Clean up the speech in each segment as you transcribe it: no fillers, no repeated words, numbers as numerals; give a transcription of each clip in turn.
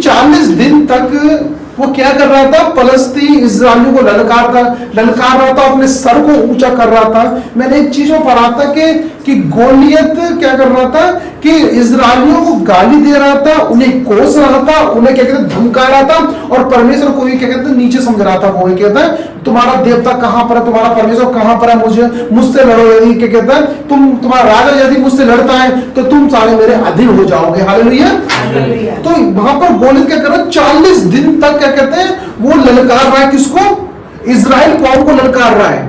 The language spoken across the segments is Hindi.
40 दिन तक वो क्या कर रहा था? फलस्तीन इस्राएलियों को ललकार रहा था, अपने सर को ऊंचा कर रहा था। मैंने एक चीज में पढ़ा था कि गोलियत क्या कर रहा था कि इस्राएलियों को गाली दे रहा था, उन्हें कोस रहा था, उन्हें क्या कहते हैं धमका रहा था, और परमेश्वर को भी क्या कहते हैं नीचे समझ रहा था। वो कहता है तुम्हारा देवता कहां पर है, तुम्हारा परमेश्वर कहां पर है, मुझसे लड़ो। यदि क्या कहता है तुम्हारा राजा यदि मुझसे लड़ता है तो तुम सारे मेरे अधीन हो जाओगे। हालेलुया। तो वहां पर गोलियत क्या कर रहा है? 40 दिन तक क्या कहते हैं वो ललकार रहा है। किसको? इजराइल कौम को ललकार रहा है।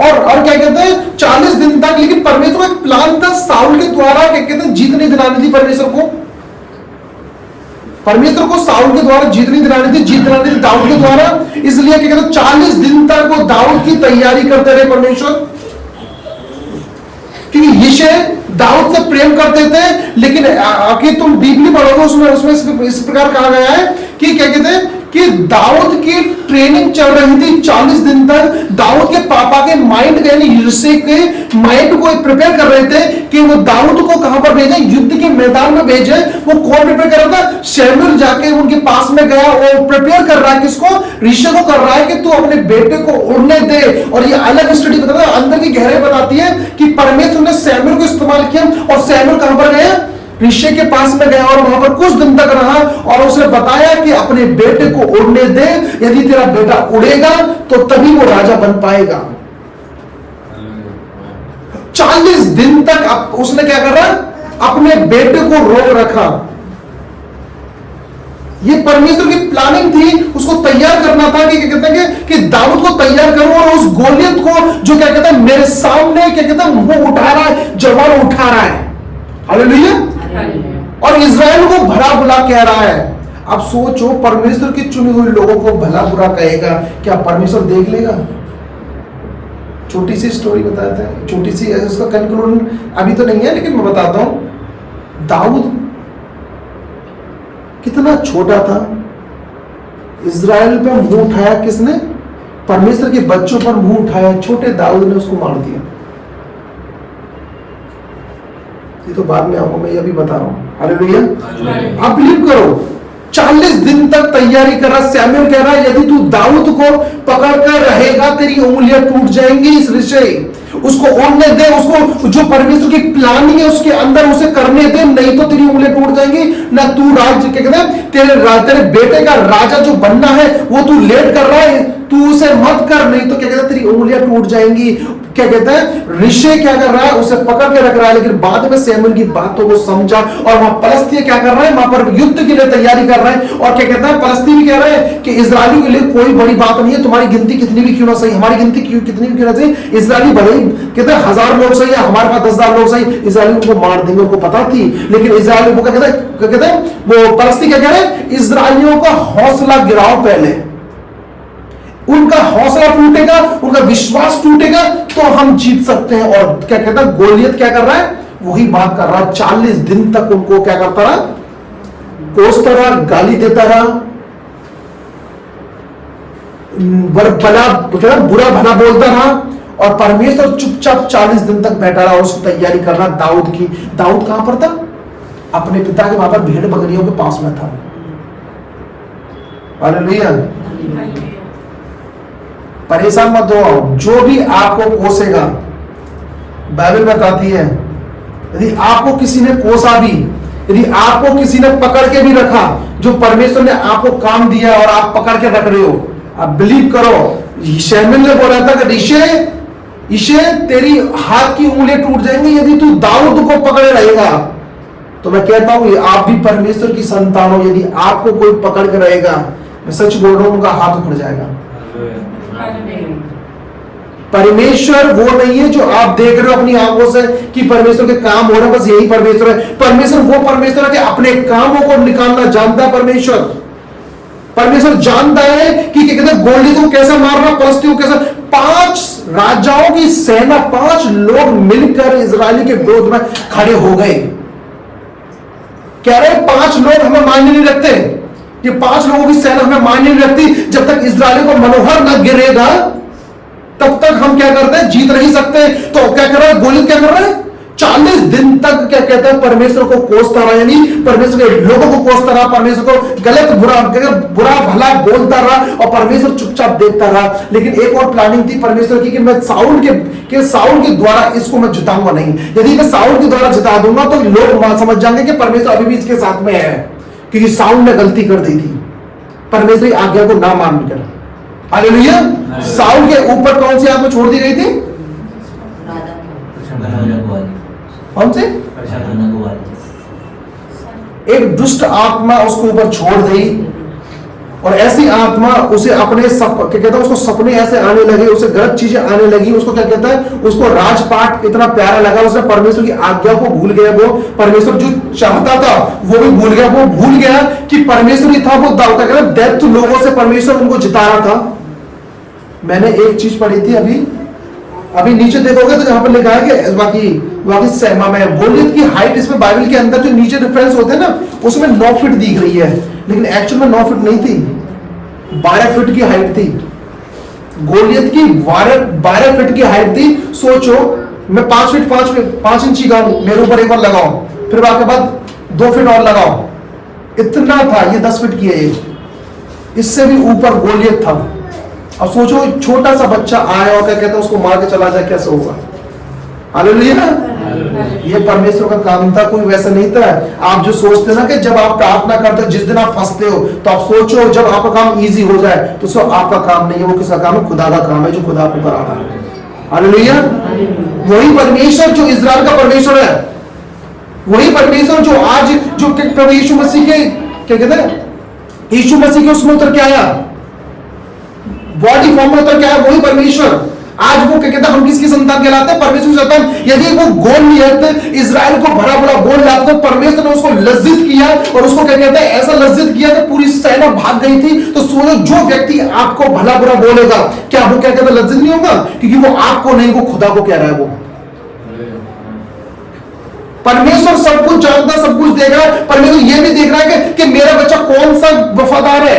और क्या कहते हैं 40 दिन तक। लेकिन परमेश्वर का एक प्लान था साउल के द्वारा क्या कहते हैं जीतनी दिलानी थी परमेश्वर को साउल के द्वारा जीतनी दिलानी थी दाऊद के द्वारा। इसलिए क्या कहते हैं 40 दिन तक वो दाऊद की तैयारी करते रहे परमेश्वर, क्योंकि यिशै दाऊद से प्रेम करते थे। लेकिन आखिर तुम डीपली पढ़ोगे उसमें इस प्रकार कहा गया है कि क्या कहते हैं कि दाऊद की ट्रेनिंग चल रही थी 40 दिन तक। दाऊद के पापा के माइंड के माइंड को प्रिपेयर कर रहे थे कि वो दाऊद को कहां पर भेजे, युद्ध के मैदान में भेजे। वो कौन प्रिपेयर कर रहा था? शमूएल जाके उनके पास में गया, वो प्रिपेयर कर रहा है किसको? यिशै को कर रहा है कि तू अपने बेटे को उड़ने दे। और ये अलग स्टडी बताता है, अंदर की गहराई बताती है कि परमेश्वर ने शमूएल को इस्तेमाल किया। और शमूएल कहां पर गया? यिशै के पास में गया और वहां पर कुछ दिन तक रहा और उसने बताया कि अपने बेटे को उड़ने दे, यदि तेरा बेटा उड़ेगा तो तभी वो राजा बन पाएगा। 40 दिन तक उसने क्या करा? अपने बेटे को रोक रखा। ये परमेश्वर की प्लानिंग थी, उसको तैयार करना था कि क्या कहते हैं कि दाऊद को तैयार करो और उस गोलियत को जो क्या कहता है मेरे सामने क्या कहता है वो उठा रहा है, जवान उठा रहा है। हालेलुया। और इज़राइल को भला बुरा कह रहा है। अब सोचो, परमेश्वर की चुनी हुई लोगों को भला बुरा कहेगा, क्या परमेश्वर देख लेगा? छोटी सी स्टोरी बताते हैं, छोटी सी, उसका कंक्लूजन अभी तो नहीं है लेकिन मैं बताता हूं। दाऊद कितना छोटा था, इज़राइल पे मुंह उठाया किसने? परमेश्वर के बच्चों पर मुंह उठाया, छोटे दाऊद ने उसको मार दिया। ये तो बाद में आऊंगा, मैं ये भी बता रहा हूं। हालेलुया। आप बिलीव करो, 40 दिन तक तैयारी कर रहा। शमूएल कह रहा है यदि तू दाऊद को पकड़ कर रहेगा तेरी उंगलियां टूट जाएंगी। इस विषय उसको उड़ने दे, उसको जो परमेश्वर की प्लानिंग है उसके अंदर उसे करने दे, नहीं तो तेरी उंगलियां टूट जाएंगी। ना तू राज्य क्या कहते हैं तेरे बेटे का राजा जो बनना है वो तू लेट कर रहा है, तू उसे मत कर, नहीं तो क्या कहते हैं तेरी उंगलियां टूट जाएंगी। क्या कहते हैं यिशै क्या कर रहा है? उसे पकड़ के रख रहा है। लेकिन बाद में शमूएल की बातों को समझा और वहां फलस्तीन क्या कर रहा है? वहां पर युद्ध के लिए तैयारी कर रहा है। और क्या कहता है फलस्तीन भी कह रहे हैं कि इजरायलियों के लिए कोई बड़ी बात नहीं है, तुम्हारी गिनती कितनी भी क्यों ना सही, हमारी गिनती कितनी भी क्यों ना सही, इजरायली भले ही कहते हैं 1000 लोग सही है, हमारे पास 10,000 लोग सही, इजरायलियों को मार देंगे। उनको पता थी। लेकिन इजरायलियों को क्या कहते हैं वो फलस्तीन क्या कह रहे हैं? इजरायलियों का हौसला गिराओ, पहले उनका हौसला टूटेगा, उनका विश्वास टूटेगा तो हम जीत सकते हैं। और क्या कहता है गोलियत क्या कर रहा है? वही बात कर रहा है। 40 दिन तक उनको क्या करता रहा? कोसता रहा, गाली देता रहा, बुरा भला बोलता रहा। और परमेश्वर चुपचाप 40 दिन तक बैठा रहा और उसकी तैयारी कर रहा दाऊद की। दाऊद कहां पर था? अपने पिता के वहां पर भेड़ बकरियों के पास में था। हालेलुया। परेशान मत हो, जो भी आपको कोसेगा, बाइबल बताती है यदि आपको किसी ने कोसा भी, यदि आपको किसी ने पकड़ के भी रखा, जो परमेश्वर ने आपको काम दिया और आप पकड़ के रख रहे हो, आप बिलीव करो। शमूएल ने बोला था कि यिशै तेरी हाथ की उंगलियां टूट जाएंगी यदि तू दाऊद को पकड़े रहेगा। तो मैं कहता हूं आप भी परमेश्वर की संतान हो, यदि आपको कोई पकड़ के रहेगा, मैं सच बोल रहा हूं, उनका हाथ उखड़ जाएगा। परमेश्वर वो नहीं है जो आप देख रहे हो अपनी आंखों से कि परमेश्वर के काम हो रहे हैं, बस यही परमेश्वर है। परमेश्वर वो परमेश्वर है कि अपने कामों को निकालना जानता है। परमेश्वर जानता है कि कहते हैं गोलियत को कैसे मारना, फलस्तीन को कैसे। 5 राजाओं की सेना, 5 लोग मिलकर इजरायली के विरोध में खड़े हो गए। कह रहे 5 लोग हमें मायने नहीं रखते, ये 5 लोगों की सेना हमें मायने नहीं रखती। जब तक इजरायली को मनोहर न गिरेगा तब तक हम क्या करते हैं? जीत नहीं सकते। तो क्या कर रहा है गोलियत? क्या कर रहा है? 40 दिन तक क्या कहता है, परमेश्वर को कोसता रहा, यानी परमेश्वर के लोगों को कोसता रहा, परमेश्वर को गलत बुरा भला बोलता रहा, और परमेश्वर चुपचाप देखता रहा। लेकिन एक और प्लानिंग थी परमेश्वर की कि मैं साउल के द्वारा इसको मैं जिताऊंगा नहीं। यदि मैं साउल के द्वारा जिता दूंगा तो लोग समझ जाएंगे कि परमेश्वर अभी भी इसके साथ में है, क्योंकि साउल ने गलती कर दी थी परमेश्वर की आज्ञा को ना मानकर। हालेलुया। साउल के ऊपर कौन सी आत्मा छोड़ दी गई थी? कौन से? एक दुष्ट आत्मा उसके ऊपर छोड़ दी, और ऐसी आत्मा उसे अपने क्या कहता है, उसको सपने ऐसे आने लगे, उसे गलत चीजें आने लगी, उसको क्या कहता है, उसको राजपाट इतना प्यारा लगा, उसने परमेश्वर की आज्ञा को भूल गया। वो परमेश्वर जो चाहता था वो भी भूल गया। वो भूल गया कि परमेश्वर ही था वो डेथ लोगों से परमेश्वर उनको जिता रहा था। मैंने एक चीज पढ़ी थी अभी नीचे देखोगे तो यहाँ पर लिखा है कि बाकी में गोलियत की हाइट इसमें बाइबल के अंदर जो नीचे रेफरेंस होते हैं ना, उसमें 9 फीट दिख रही है, लेकिन एक्चुअल में 9 फीट नहीं थी, 12 फीट की हाइट थी। गोलियत की 12 फीट की हाइट थी। सोचो, मैं 5 इंची का हूं, मेरे ऊपर एक बार लगाओ, फिर उसके बाद 2 फीट और लगाओ, इतना था। ये 10 फीट की है, इससे भी ऊपर गोलियत था। अब सोचो, छोटा सा बच्चा आया और क्या कहता है उसको मार के चला जाए, कैसे होगा? हालेलुया। ये परमेश्वर का काम था, कोई वैसा नहीं था। आप जो सोचते ना कि जब आप प्रार्थना करते हो, जिस दिन आप फंसते हो, तो आप सोचो जब आपका काम इजी हो जाए, तो सब आपका काम नहीं है, वो किसका काम है? खुदा का काम है, जो खुदा आपको करा रहा है। हालेलुया। वही परमेश्वर जो इजराइल का परमेश्वर है, वही परमेश्वर जो आज जो प्रभु यीशु मसीह के क्या कहते हैं, यीशु मसीह के उसमें उतर के आया, बॉडी फॉर्म में उतर के आया, वही परमेश्वर आज वो क्या कहता है, हम किसकी संतान कहलाते हैं? परमेश्वर की संतान। यदि वो गोलियत इजराइल को भरा भरा बोल रहा था, परमेश्वर ने उसको लज्जित किया, और उसको क्या कहता है, ऐसा लज्जित किया कि पूरी सेना भाग गई थी। तो सोचो, जो व्यक्ति आपको भला बुरा बोलेगा, क्या वो क्या कहता है, लज्जित नहीं होगा? क्योंकि वो आपको नहीं, वो खुदा को कह रहा है। वो परमेश्वर सब कुछ जानता, सब कुछ देख रहा है। परमेश्वर ये भी देख रहा है कि मेरा बच्चा कौन सा वफादार है,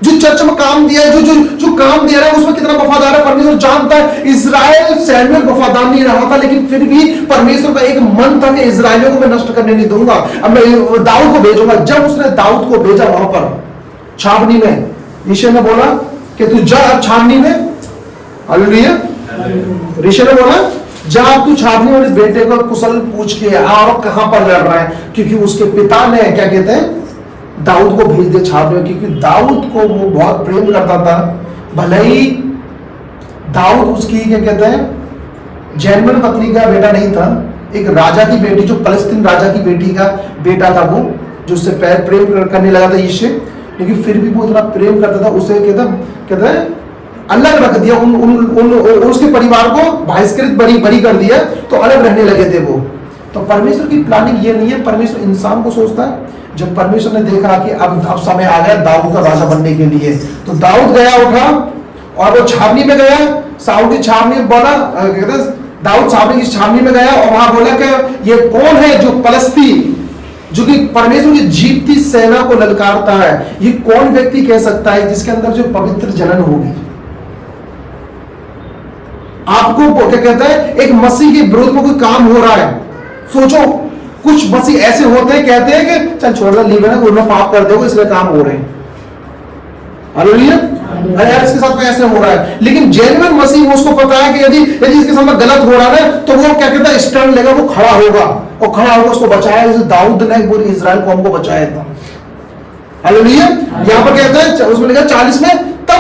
जो चर्च में काम दिया है, जो काम दे रहा है उसमें कितना वफादार है, परमेश्वर जानता है। इजराइल सैमुएल वफादार नहीं रहा था, लेकिन फिर भी परमेश्वर का एक मन था कि इजराइलियों को मैं नष्ट करने नहीं दूंगा, अब मैं दाऊद को भेजूंगा। जब उसने दाऊद को भेजा वहां पर छावनी में, ऋषि ने बोला कि तू जा छावनी में। हालेलुया। ऋषि ने बोला जा तू छावनी में बेटे को कुशल पूछ के और कहां पर लड़ रहा है, क्योंकि उसके पिता ने क्या कहते हैं, दाऊद को भेज दे छावनी में, क्योंकि दाऊद को वो बहुत प्रेम करता था। भले ही दाऊद उसकी क्या कहते हैं, जैनमन पत्नी का बेटा नहीं था, एक राजा की बेटी, जो फलस्तीन राजा की बेटी का बेटा था, वो जो उससे प्रेम करने लगा था यीशु, लेकिन फिर भी वो इतना प्रेम करता था, उसे कहते हैं अलग रख दिया, उसके परिवार को बहिष्कृत बरी कर दिया, तो अलग रहने लगे थे वो। तो परमेश्वर की प्लानिंग ये नहीं है। परमेश्वर इंसान को सोचता है। जब परमेश्वर ने देखा कि अब समय आ गया दाऊद का राजा बनने के लिए, तो दाऊद गया, उठा और वो छावनी में गया, साउल की छावनी में बोला, दाऊद छावनी की छावनी में गया और वहां बोला कि ये कौन है जो फलस्तीन, जो कि परमेश्वर की जीतती सेना को ललकारता है, ये कौन व्यक्ति कह सकता है जिसके अंदर जो पवित्र जलन होगी? आपको क्या कहता है, एक मसीह के विरोध में कोई काम हो रहा है। सोचो, कुछ मसीह ऐसे होते हैं, कहते हैं कि चल छोड़ दे, लीव है ना, उन्होंने पाप कर दो, इसलिए काम हो रहे हैं। हालेलुया। अरे यार इसके साथ में ऐसे हो रहा है, लेकिन जेन्युइन मसीह उसको पता है कि यदि इसके साथ में गलत हो रहा है तो वो क्या कहता है, स्टैंड लेगा, वो खड़ा होगा और खड़ा होकर उसको बचाया, जैसे दाऊद ने पूरी इजराइल कौम को बचाया था। हालेलुया। यहाँ पर कहता है उसमें लिखा 40 में, तब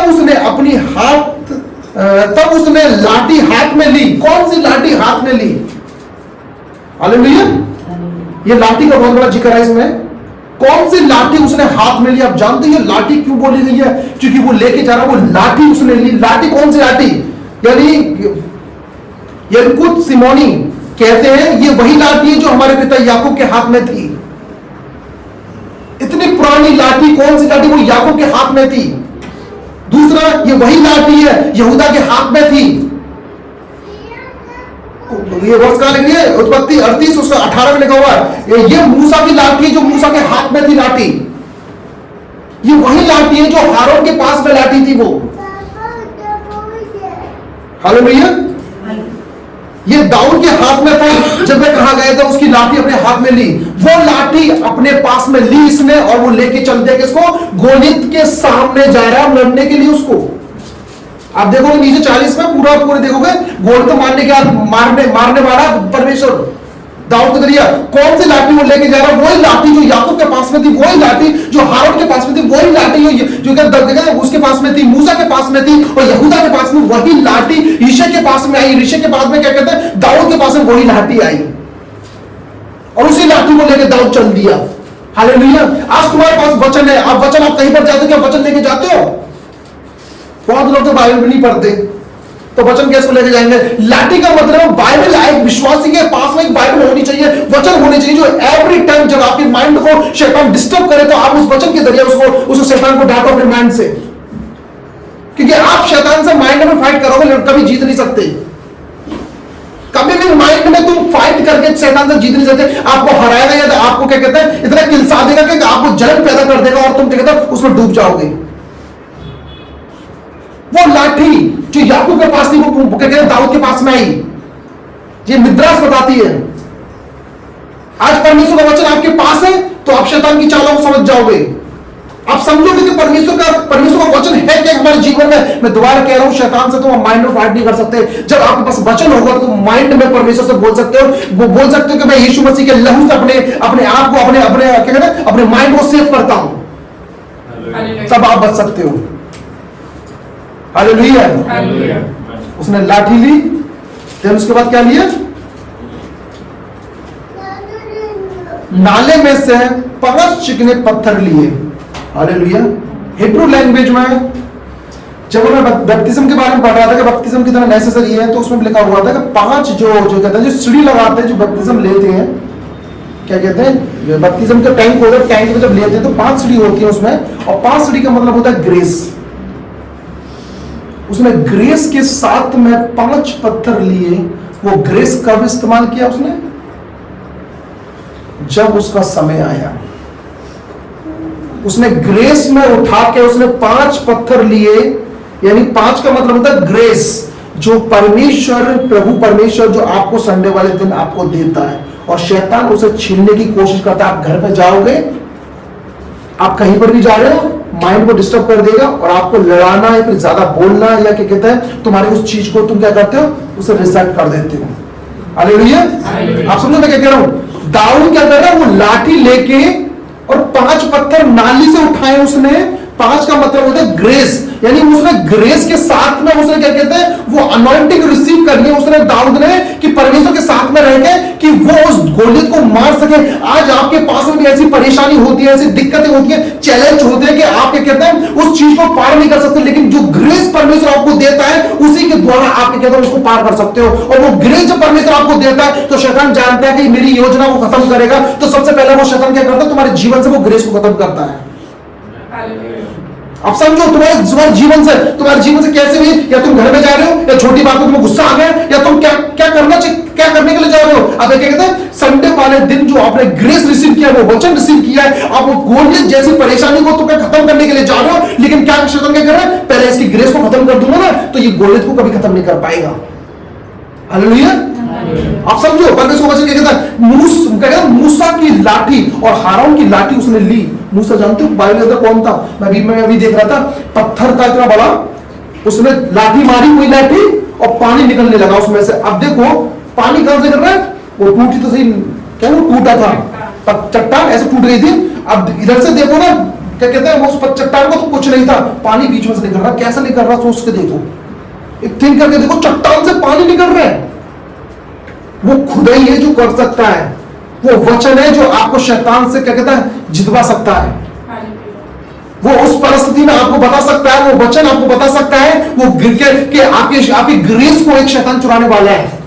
उसने लाठी हाथ में ली। कौन सी लाठी हाथ में ली? हालेलुया। ये लाठी का बहुत बड़ा जिक्र है इसमें। कौन सी लाठी उसने हाथ में ली? आप जानते हैं लाठी क्यों बोली गई है? क्योंकि वो लेके जा रहा, वो लाठी उसने ली। लाठी कौन सी लाठी? यानी यरकुत सिमोनी कहते हैं ये वही लाठी है जो हमारे पिता याकूब के हाथ में थी। इतनी पुरानी लाठी, कौन सी लाठी? वो याकूब के हाथ में थी। दूसरा, ये वही लाठी है यहूदा के हाथ में थी। ये वर्ष कहां लिखी है? उत्पत्ति 38:18 में लिखा हुआ है, ये मूसा की लाठी है जो मूसा के हाथ में थी लाठी। ये वही लाठी है जो हारून के पास में लाठी थी वो। हालेलुया। ये दाऊद के हाथ में था। जब मैं कहा गया था उसकी लाठी अपने हाथ में ली, वो लाठी अपने पास में ली इसने और वो लेके चल दिया किसको? गोलियत के सामने जा रहा है लड़ने के लिए उसको। आप देखोगे नीचे 40 में पूरे देखोगे गोल तो मारने के बाद मारने वाला परमेश्वर दाऊद को दिया। कौन सी लाठी वो लेके जा रहा है? वही लाठी जो याकूब के पास में थी, वही लाठी जो हारून के पास में थी, वही लाठी जो उसके पास में थी, मूसा के पास में थी और यहूदा के पास में वही लाठी यिशै के पास में आई। यिशै के बाद में क्या कहते हैं? दाऊद के पास में वही लाठी आई और उसी लाठी को लेके दाऊद चल दिया। हालेलुया। आज तुम्हारे पास वचन है, आप वचन आप कहीं पर जाते हो क्या वचन लेके जाते हो? बहुत लोग तो बाइबल भी नहीं पढ़ते, तो वचन कैसे लेके जाएंगे? लाठी का मतलब बाइबल, एक विश्वासी के पास में एक बाइबल होनी चाहिए, वचन होने चाहिए जो एवरी टाइम जब आपके माइंड को शैतान डिस्टर्ब करे तो आप उस वचन के जरिए उस शैतान को डांटो अपने माइंड से। क्योंकि आप शैतान से माइंड में फाइट करोगे लेकिन कभी जीत नहीं सकते। कभी भी माइंड में तुम फाइट करके शैतान से जीत नहीं सकते। आपको हराएगा या आपको क्या कहते हैं इतना किलसा देगा कि आपको जलन पैदा कर देगा और तुम क्या कहते हैं उसमें डूब जाओगे। वो लाठी जो याकूब के पास थी वो कहते हैं दाऊद के पास में आई। ये मिद्रास बताती है। आज परमेश्वर का वचन आपके पास है तो आप शैतान की चालों को समझ जाओगे। आप समझोगे कि परमेश्वर का वचन है क्या हमारे जीवन में। मैं दोबारा कह रहा हूं, शैतान से तुम माइंड में फाइट नहीं कर सकते। जब आपके पास वचन होगा तो माइंड में परमेश्वर से बोल सकते हो। वो बोल सकते हो कि मैं यीशु मसीह के लहू से अपने आप को अपने क्या कहते हैं अपने माइंड को सेव करता हूं, तब आप बच सकते हो। हालेलुया। उसने लाठी ली, फिर उसके बाद क्या लिया? नाले में से 5 चिकने पत्थर लिए। हालेलुया। हिब्रू लैंग्वेज में जब मैं बपतिस्म के बारे में पढ़ रहा था कि बपतिस्म कितना नेसेसरी है, तो उसमें लिखा हुआ था कि 5 जो कहते हैं जो सीढ़ी लगाते हैं जो बपतिस्म लेते हैं, क्या कहते हैं बपतिस्म का टैंक होता है, टैंक में जब लेते हैं तो 5 सीढ़ी होती है उसमें, और 5 सीढ़ी का मतलब होता है ग्रेस। उसने ग्रेस के साथ में 5 पत्थर लिए। वो ग्रेस कब इस्तेमाल किया उसने? जब उसका समय आया। उसने ग्रेस में उठा के उसने 5 पत्थर लिए, यानी 5 का मतलब होता है ग्रेस, जो परमेश्वर प्रभु परमेश्वर जो आपको संडे वाले दिन आपको देता है, और शैतान उसे छीनने की कोशिश करता है। आप घर पे जाओगे, आप कहीं पर भी जा रहे हो, माइंड को डिस्टर्ब कर देगा और आपको लड़ाना या फिर ज्यादा बोलना या क्या कहते हैं तुम्हारे उस चीज को तुम क्या करते हो उसे रिजेक्ट कर देते हो। हालेलुया। आप समझो मैं क्या कह रहा हूं? दाऊद क्या कर रहा है? वो लाठी लेके और 5 पत्थर नाली से उठाए उसने। 5 का मतलब होता है ग्रेस, यानी उसने ग्रेस के साथ में उसने क्या कहते हैं वो अनॉइंटिंग रिसीव करनी है उसने दाऊद ने, कि परमेश्वर के साथ में रह के कि वो उस गोलियत को मार सके। आज आपके पास में भी ऐसी परेशानी होती है, ऐसी दिक्कतें होती है, चैलेंज होते हैं कि आप क्या कहते हैं उस चीज को पार नहीं कर सकते, लेकिन जो ग्रेस परमेश्वर आपको देता है उसी के द्वारा आप क्या कहते हैं उसको पार कर सकते हो। और वो ग्रेस जब परमेश्वर आपको देता है तो शैतान जानता है कि मेरी योजना को खत्म करेगा, तो सबसे पहले वो शैतान क्या करता है तुम्हारे जीवन से वो ग्रेस को खत्म करता है। आप समझो तुम्हारे जीवन से कैसे भी, या तुम घर में जा रहे हो या छोटी बात में तुम्हें गुस्सा आ गया, या तुम क्या करने के लिए जा रहे हो। आप क्या कहते हैं संडे वाले दिन जो आपने ग्रेस रिसीव किया, वो वचन रिसीव किया है, आप वो गोलियत जैसी परेशानी को तुम्हें खत्म करने के लिए जा रहे हो, लेकिन क्या शैतान क्या कर रहा है? पहले इसकी ग्रेस को खत्म कर दूंगा ना तो ये गोलियत को कभी खत्म नहीं कर पाएगा। हालेलुया। आप समझो परमेश्वर वचन क्या कहता है? मूसा की लाठी और हारून की लाठी उसने ली। मूसा जानते हो बाइबल में कौन था? मैं अभी देख रहा था, पत्थर था इतना बड़ा, उसने लाठी मारी, कोई लाठी, और पानी निकलने लगा उसमें से। अब देखो पानी कहां से निकल रहा है? वो टूटी तो सही, क्या वो टूटा था चट्टान ऐसे टूट गई थी। अब इधर से देखो ना, क्या कहते हैं वो उस चट्टान को तो कुछ नहीं था, पानी बीच में से निकल रहा। कैसा निकल रहा सोच के देखो, एक थिंक करके देखो, चट्टान से पानी निकल रहा है। वो खुदा ही है जो कर सकता है। वो वचन है जो आपको शैतान से क्या कहता है जितवा सकता है। वो उस परिस्थिति में आपको बता सकता है, वो वचन आपको बता सकता है, वो गिर के आपकी ग्रेस को एक शैतान चुराने वाला है।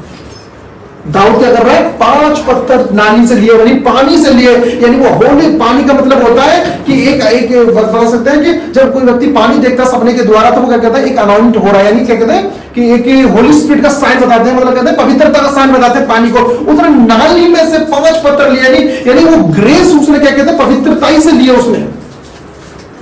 दाऊद क्या कर रहा है? 5 पत्थर नाली से लिए, यानी पानी से लिए, यानी वो होली पानी का मतलब होता है कि एक बता सकते हैं कि जब कोई व्यक्ति पानी देखता है सपने के द्वारा तो वो क्या कहता है एक अनाउंट हो रहा है, यानी क्या कहते हैं कि एक होली स्पिरिट का साइन बताते हैं, मतलब कहते हैं पवित्रता का साइन बताते हैं पानी को। उधर नाली में से 5 पत्थर लिए, यानी वो ग्रेस उसने क्या कहते हैं पवित्रता ही से लिए उसने।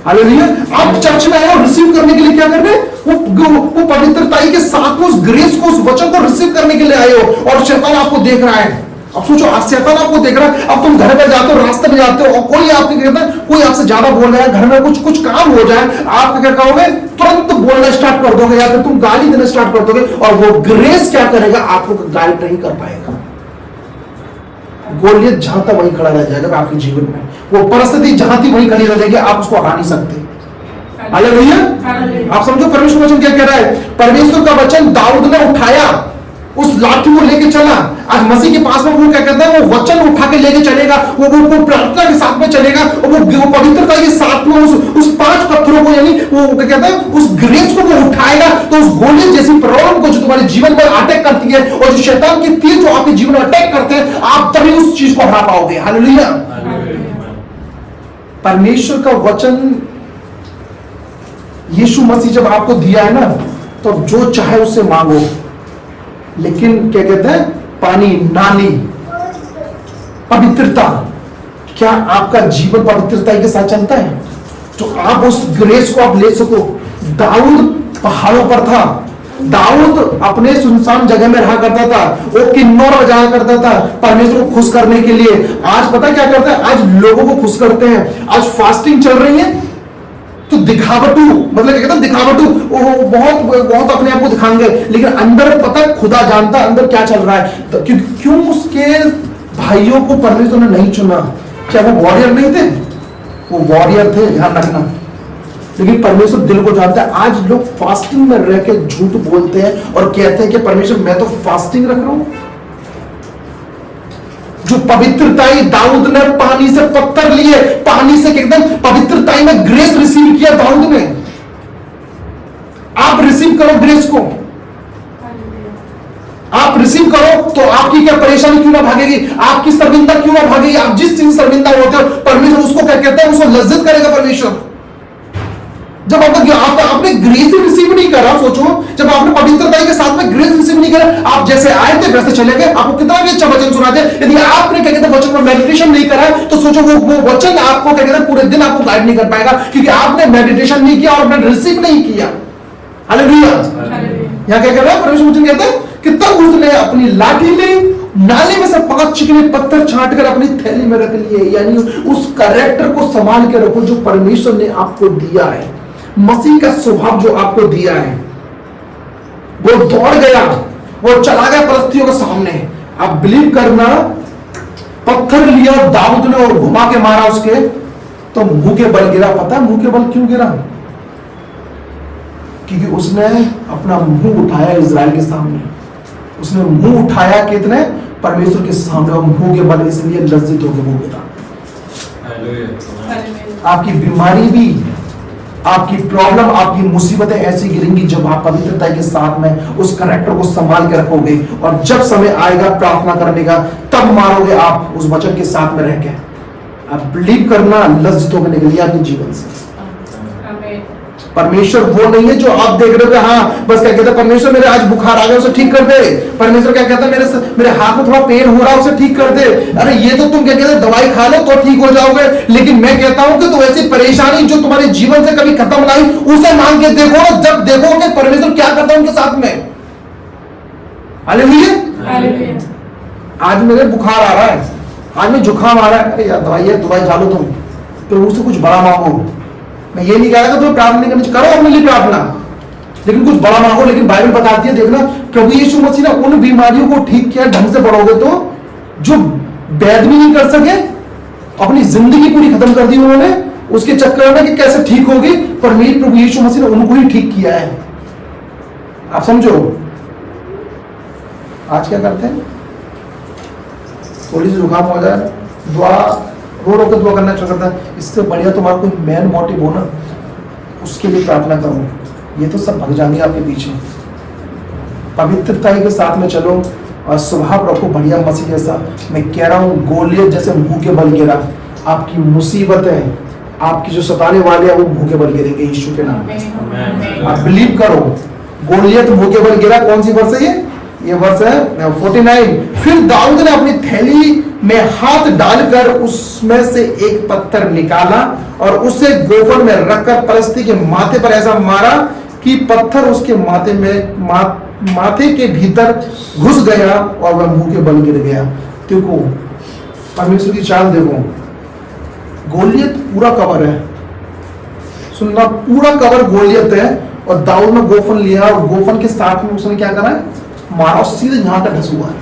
हालेलुया। आप चर्च में आए और रिसीव करने के लिए क्या कर रहे हैं? वो पवित्रताई के साथ उस ग्रेस को, उस वचन को रिसीव करने के लिए आए हो, और शैतान आपको देख रहा है। अब सोचो, आज शैतान आपको देख रहा है। अब तुम घर पे जाते हो, रास्ते में जाते हो, और कोई आपके कहता है, कोई आपसे ज्यादा बोल रहा है, घर में कुछ काम हो जाए, आप क्या कहोगे? तुरंत बोलना स्टार्ट कर दोगे, या फिर तुम गाली देना स्टार्ट कर दोगे, और वो ग्रेस क्या करेगा? आपको गाइड नहीं कर पाएगा। गोलियत जहां तक वहीं खड़ा रह जाएगा आपके जीवन में। वो परिस्थिति जहां थी वहीं खड़ी रह जाएगी, आप उसको हरा नहीं सकते। हालेलुया। आप समझो परमेश्वर वचन क्या कह रहा है? परमेश्वर का वचन दाऊद ने उठाया, उस लाठी को लेके चला। आज मसीह के पास में वो क्या कहता है? वो वचन उठा के लेके चलेगा, वो प्रार्थना के साथ में चलेगा, और वो पवित्रता के साथ में उस 5 पत्थरों को, यानी वो क्या कहता है, उस ग्रेस को वो उठाएगा, तो उस गोलियत जैसी प्रॉब्लम को जो तुम्हारे जीवन पर अटैक करती है, और जो शैतान के तीर जो आपके जीवन में अटैक करते हैं, आप तभी उस चीज को हरा पाओगे। हालेलुया। परमेश्वर का वचन यीशु मसीह जब आपको दिया है ना, तो जो चाहे उससे मांगो, लेकिन क्या कहते हैं? पानी, नाली, पवित्रता। क्या आपका जीवन पवित्रता के साथ चलता है? तो आप उस ग्रेस को आप ले सको। दाऊद पहाड़ों पर था, दाऊद अपने सुनसान जगह में रहा करता था, वो किन्नौर बजाया करता था परमेश्वर को खुश करने के लिए। आज पता क्या करता है? आज लोगों को खुश करते हैं। आज फास्टिंग चल रही है, तो दिखावटू, मतलब क्या कहता है? दिखावटू, वो बहुत अपने आप को दिखाएंगे, लेकिन अंदर पता है, खुदा जानता है अंदर क्या चल रहा है। तो क्यों उसके भाइयों को परमेश्वर ने नहीं चुना? क्या वो वॉरियर नहीं थे? वो वॉरियर थे, ध्यान रखना। लेकिन परमेश्वर दिल को जानता है। आज लोग फास्टिंग में रह के झूठ बोलते हैं और कहते हैं कि परमेश्वर मैं तो फास्टिंग रख रहा हूं। जो पवित्रताई दाऊद ने पानी से पत्थर लिए, पानी से एकदम पवित्रताई में ग्रेस रिसीव किया दाऊद ने। आप रिसीव करो ग्रेस को, आप रिसीव करो, तो आपकी क्या परेशानी क्यों ना भागेगी? आपकी शर्मिंदा क्यों ना भागेगी? आप जिस चीज शर्मिंदा होते हो, परमेश्वर उसको क्या कहता है? उसको लज्जत करेगा परमेश्वर। जब आपने ग्रेस रिसीव नहीं करा, सोचो, जब आपने पवित्रता के साथ में ग्रेस रिसीव नहीं करा, आप जैसे आए थे वैसे चले गए। आपको कितना भी अच्छा वचन सुना दे, यदि आपने क्या कहते हैं वचन पर मेडिटेशन नहीं करा, तो सोचो वो वचन आपको क्या कहते हैं पूरे दिन आपको गाइड नहीं कर पाएगा, क्योंकि आपने मेडिटेशन नहीं किया और आपने रिसीव नहीं किया। हालेलुया। यहाँ क्या कह रहा है परमेश्वर? वचन कहता है, कितना उसने अपनी लाठी ले, नाले में से 5 चिकने पत्थर छांट कर अपनी थैली में रख लिए। यानी उस कैरेक्टर को संभाल के रखो जो परमेश्वर ने आपको दिया है। मसीह का स्वभाव जो आपको दिया है, वो दौड़ गया, वो चला गया परिस्थितियों के सामने। आप बिलीव करना, पत्थर लिया दाऊद ने और घुमा के मारा उसके, तो मुंह के बल गिरा। पता है मुंह के बल क्यों गिरा? क्योंकि उसने अपना मुंह उठाया इजराइल के सामने। उसने मुंह उठाया कितने? परमेश्वर के सामने, और मुंह के बल इसलिए लज्जित होकर वो गिरा। आपकी बीमारी भी, आपकी प्रॉब्लम, आपकी मुसीबतें ऐसी गिरेंगी जब आप पवित्रता के साथ में उस कैरेक्टर को संभाल के रखोगे, और जब समय आएगा प्रार्थना करने का, तब मारोगे आप उस वचन के साथ में रह के। आप बिलीव करना, लज्जित होकर निकलिए अपने जीवन से। परमेश्वर वो नहीं है जो आप देख रहे हो, हाँ बस क्या कहते हैं परमेश्वर मेरे आज बुखार आ गया उसे ठीक कर दे। परमेश्वर क्या कहता है मेरे हाथ में थोड़ा पेन हो रहा है उसे ठीक कर दे। अरे ये तो तुम क्या कहते हैं दवाई खा लो तो ठीक हो जाओगे, लेकिन मैं कहता हूं कि तो ऐसी परेशानी जो तुम्हारे जीवन से कभी खत्म नहीं, उसे मांग के देखो, जब देखोगे परमेश्वर क्या करता है उनके साथ में। हालेलुया। आज मेरे बुखार आ रहा है, आज में जुकाम आ रहा है, अरे यार दवाई खा लो तुम, तो उससे कुछ बड़ा मांगो। मैं ये नहीं कह रहा कि तुम्हें प्रार्थना नहीं करनी, करो अपने लिए प्रार्थना, लेकिन कुछ बड़ा मांगो। लेकिन बाइबल बताती है, देखना प्रभु यीशु मसीह ने उन बीमारियों को ठीक किया ढंग से पढ़ोगे तो, जो वैद्य भी नहीं कर सके, अपनी जिंदगी पूरी खत्म कर दी उन्होंने उसके चक्कर में कि कैसे ठीक होगी, पर मेरे प्रभु यीशु मसीह ने उनको ही ठीक किया है। आप समझो। आज क्या करते हैं, थोड़ी सी जुकाम हो जाए, दुआ रो के दुआ करना अच्छा करता है। इससे बढ़िया तुम्हारा कोई मेन मोटिव हो ना, उसके लिए प्रार्थना करो। ये तो सब भग जाएंगे आपके पीछे। पवित्रता के साथ में चलो और स्वभाव रखो बढ़िया मसीह जैसा। मैं कह रहा हूँ गोलियत जैसे मुंह के बल गिरा, आपकी मुसीबतें, आपकी जो सताने वाले हैं वो मुंह के बल गिरेंगे यीशु के नाम में। आप बिलीव करो, गोलियत मुंह के बल गिरा। कौन सी वर्ष है ये? ये वर्ष है 49। फिर दाऊद ने अपनी थैली में हाथ डालकर उसमें से एक पत्थर निकाला और उसे गोफन में रखकर पलिश्ती के माथे पर ऐसा मारा कि पत्थर उसके माथे के भीतर घुस गया और वह मुंह के बल गिर गया। देखो परमेश्वर की चाल देखो, गोलियत पूरा कवर है, सुनना, पूरा कवर गोलियत है, और दाऊद ने गोफन लिया और गोफन के साथ में उसने क्या करा है, मारा, सीधे यहां तक ढस हुआ है।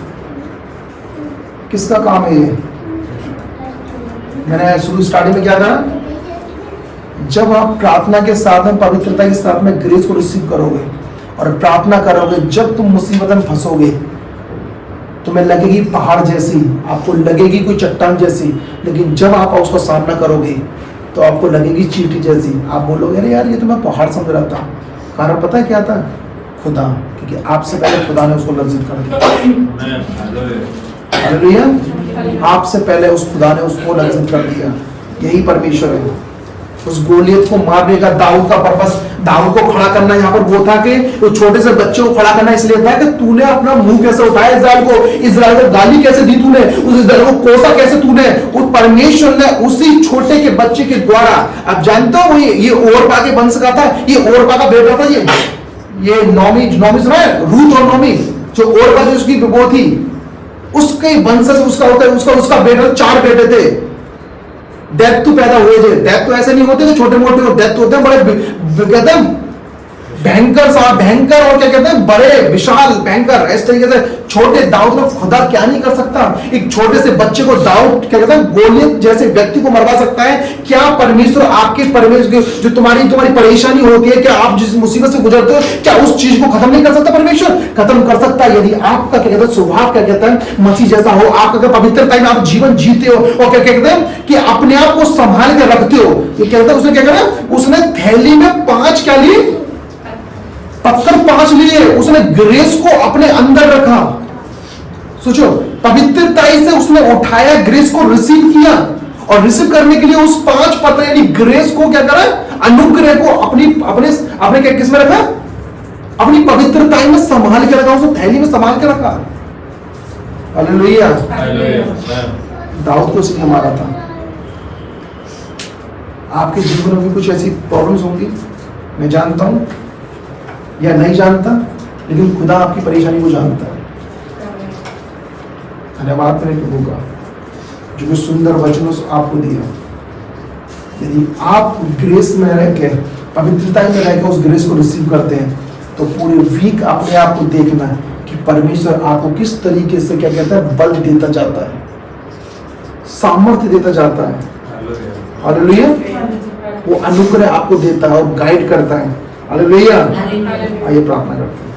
किसका काम है ये? मैंने शुरू स्टार्टिंग में क्या कहा, जब आप प्रार्थना के साथ में, पवित्रता के साथ में ग्रेस को रिसीव करोगे और प्रार्थना करोगे, जब तुम मुसीबत में फंसोगे तुम्हें लगेगी पहाड़ जैसी, आपको लगेगी कोई चट्टान जैसी, लेकिन जब आप उसका सामना करोगे तो आपको लगेगी चींटी जैसी। आप बोलोगे अरे यार ये तो मैं पहाड़ समझ रहा था। कारण पता है क्या था? खुदा, क्योंकि आपसे पहले खुदा ने उसको लज्जित कर दिया। हालेलुया। आपसे पहले उस खुदा ने उसको लज्जित कर दिया। यही परमेश्वर है। उस गोलियत को मारने का दाऊद का पर्पस, दाऊद को खड़ा करना यहाँ पर वो था कि वो छोटे से बच्चे को खड़ा करना इसलिए था कि तूने अपना मुंह कैसे उठाया इजराइल को गाली कैसे दी तूने, उस इजराइल को कोसा कैसे तूने, उस परमेश्वर ने उसी छोटे के बच्चे के द्वारा, आप जानते हो ये ओरपा के वंश का था, ये ओरपा का बेटा था, ये नौमी सुना है, रूत और नौमी, जो ओरपा जो उसकी वो थी, उसके वंश से उसका होता है, उसका बेटा, 4 बेटे थे। डेथ तो पैदा हुए थे, डेथ तो ऐसे नहीं होते थे छोटे मोटे, और डेथ होते हैं बड़े, कहते हैं भयंकर और क्या कहते हैं बड़े विशाल भयंकर। इस तरीके से छोटे दाऊद में खुदा क्या नहीं कर सकता? एक छोटे से बच्चे को दाऊद क्या कहते हैं गोलियत जैसे व्यक्ति को मरवा सकता है। क्या परमेश्वर आपके परमेश्वर जो तुम्हारी परेशानी होती है, क्या आप जिस मुसीबत से गुजरते हो, क्या उस चीज को खत्म नहीं कर सकता? परमेश्वर खत्म कर सकता है यदि आपका क्या कहते हैं स्वभाव क्या कहते हैं मसीह जैसा हो, आप अगर पवित्रता में आप जीवन जीते हो और क्या कहते हैं कि अपने आप को संभाल के रखते हो। ये कहता है उसने क्या करा, उसने थैली में 5 क्या लिए, पत्थर 5 लिए, उसने ग्रेस को अपने अंदर रखा। सोचो, पवित्रताई से उसने उठाया, ग्रेस को रिसीव किया, और रिसीव करने के लिए उस 5 पत्थर यानी ग्रेस को क्या करा, अनुग्रह को अपने क्या किस में रखा, अपनी पवित्रताई में संभाल के रखा, उसने थैली में संभाल के रखा। हालेलुया। दाऊद को इसलिए मारा था। आपके जीवन में भी कुछ ऐसी प्रॉब्लम्स होंगी, मैं जानता हूं या नहीं जानता, लेकिन खुदा आपकी परेशानी को जानता है। धन्यवाद मेरे प्रभु का जो कि सुंदर वचनों से आपको दिया। यदि आप ग्रेस में रह के, पवित्रता में रह के उस ग्रेस को रिसीव करते हैं, तो पूरे वीक अपने आप को देखना है कि परमेश्वर आपको किस तरीके से क्या कहता है बल देता जाता है, सामर्थ्य देता जाता है। हालेलुया। वो अनुग्रह आपको देता है और गाइड करता है। हालेलुया। आइए प्रार्थना करते हैं।